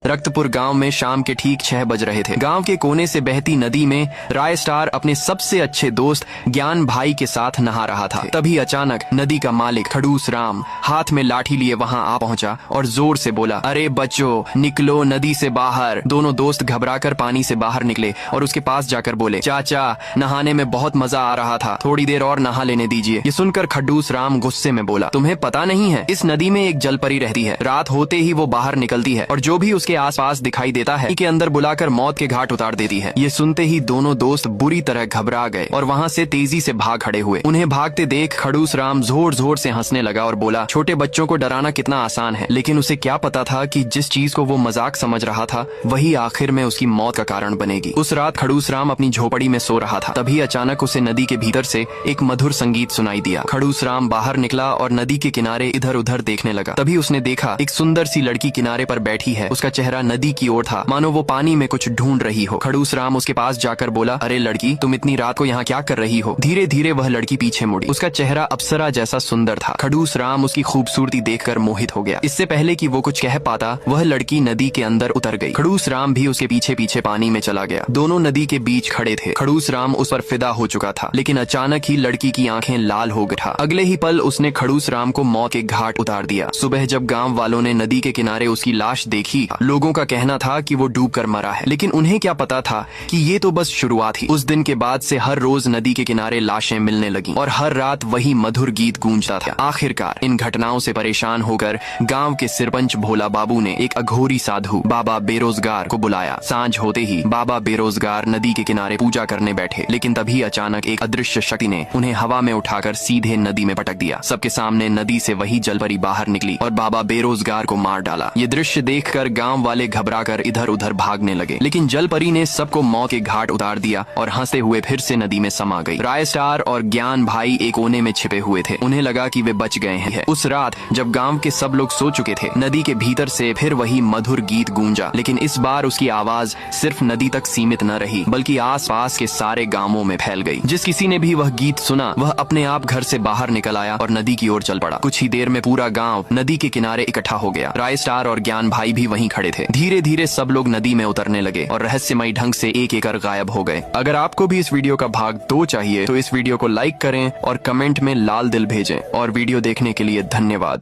रक्तपुर गांव में शाम के ठीक 6 बज रहे थे। गांव के कोने से बहती नदी में राय स्टार अपने सबसे अच्छे दोस्त ज्ञान भाई के साथ नहा रहा था। तभी अचानक नदी का मालिक खड़ूस राम हाथ में लाठी लिए वहां आ पहुंचा और जोर से बोला, अरे बच्चों निकलो नदी से बाहर। दोनों दोस्त घबराकर पानी से बाहर निकले और उसके पास जाकर बोले, चाचा नहाने में बहुत मजा आ रहा था, थोड़ी देर और नहा लेने दीजिए। ये सुनकर खड़ूस राम गुस्से में बोला, तुम्हें पता नहीं है इस नदी में एक जलपरी रहती है। रात होते ही वो बाहर निकलती है और जो भी उसके आसपास दिखाई देता है के अंदर बुलाकर मौत के घाट उतार देती है। ये सुनते ही दोनों दोस्त बुरी तरह घबरा गए और वहाँ से तेजी से भाग खड़े हुए। उन्हें भागते देख खड़ूस राम जोर जोर से हंसने लगा और बोला, छोटे बच्चों को डराना कितना आसान है। लेकिन उसे क्या पता था कि जिस चीज को वो मजाक समझ रहा था वही आखिर में उसकी मौत का कारण बनेगी। उस रात खड़ूस राम अपनी झोपड़ी में सो रहा था। तभी अचानक उसे नदी के भीतर से एक मधुर संगीत सुनाई दिया। खड़ूस राम बाहर निकला और नदी के किनारे इधर उधर देखने लगा। तभी उसने देखा एक सुंदर सी लड़की किनारे पर बैठी है। उसका चेहरा नदी की ओर था, मानो वो पानी में कुछ ढूंढ रही हो। खड़ूस राम उसके पास जाकर बोला, अरे लड़की तुम इतनी रात को यहाँ क्या कर रही हो। धीरे धीरे वह लड़की पीछे मुड़ी। उसका चेहरा अप्सरा जैसा सुंदर था। खड़ूस राम उसकी खूबसूरती देखकर मोहित हो गया। इससे पहले कि वो कुछ कह पाता वह लड़की नदी के अंदर उतर गई। खड़ूस राम भी उसके पीछे पीछे पानी में चला गया। दोनों नदी के बीच खड़े थे। खड़ूस राम उस पर फिदा हो चुका था, लेकिन अचानक ही लड़की की आंखें लाल हो गई। अगले ही पल उसने खड़ूस राम को मौत के घाट उतार दिया। सुबह जब गांव वालों ने नदी के किनारे उसकी लाश देखी, लोगों का कहना था कि वो डूब कर मरा है, लेकिन उन्हें क्या पता था कि ये तो बस शुरुआत ही। उस दिन के बाद से हर रोज नदी के किनारे लाशें मिलने लगी और हर रात वही मधुर गीत गूंजता था। आखिरकार इन घटनाओं से परेशान होकर गांव के सरपंच भोला बाबू ने एक अघोरी साधु बाबा बेरोजगार को बुलाया। सांझ होते ही बाबा बेरोजगार नदी के किनारे पूजा करने बैठे, लेकिन तभी अचानक एक अदृश्य शक्ति ने उन्हें हवा में उठाकर सीधे नदी में पटक दिया। सबके सामने नदी से वही जलपरी बाहर निकली और बाबा बेरोजगार को मार डाला। ये दृश्य देखकर गांव वाले घबराकर इधर उधर भागने लगे, लेकिन जलपरी ने सबको मौत के घाट उतार दिया और हंसते हुए फिर से नदी में समा गई। राय स्टार और ज्ञान भाई एक कोने में छिपे हुए थे। उन्हें लगा कि वे बच गए हैं। उस रात जब गांव के सब लोग सो चुके थे, नदी के भीतर से फिर वही मधुर गीत गूंजा, लेकिन इस बार उसकी आवाज सिर्फ नदी तक सीमित न रही बल्कि आसपास के सारे गांवों में फैल गई। जिस किसी ने भी वह गीत सुना वह अपने आप घर से बाहर निकल आया और नदी की ओर चल पड़ा। कुछ ही देर में पूरा गांव नदी के किनारे इकट्ठा हो गया। राय स्टार और ज्ञान भाई भी वहीं खड़े थे। धीरे धीरे सब लोग नदी में उतरने लगे और रहस्यमयी ढंग से एक एक कर गायब हो गए। अगर आपको भी इस वीडियो का भाग 2 चाहिए तो इस वीडियो को लाइक करें और कमेंट में लाल दिल भेजें। और वीडियो देखने के लिए धन्यवाद।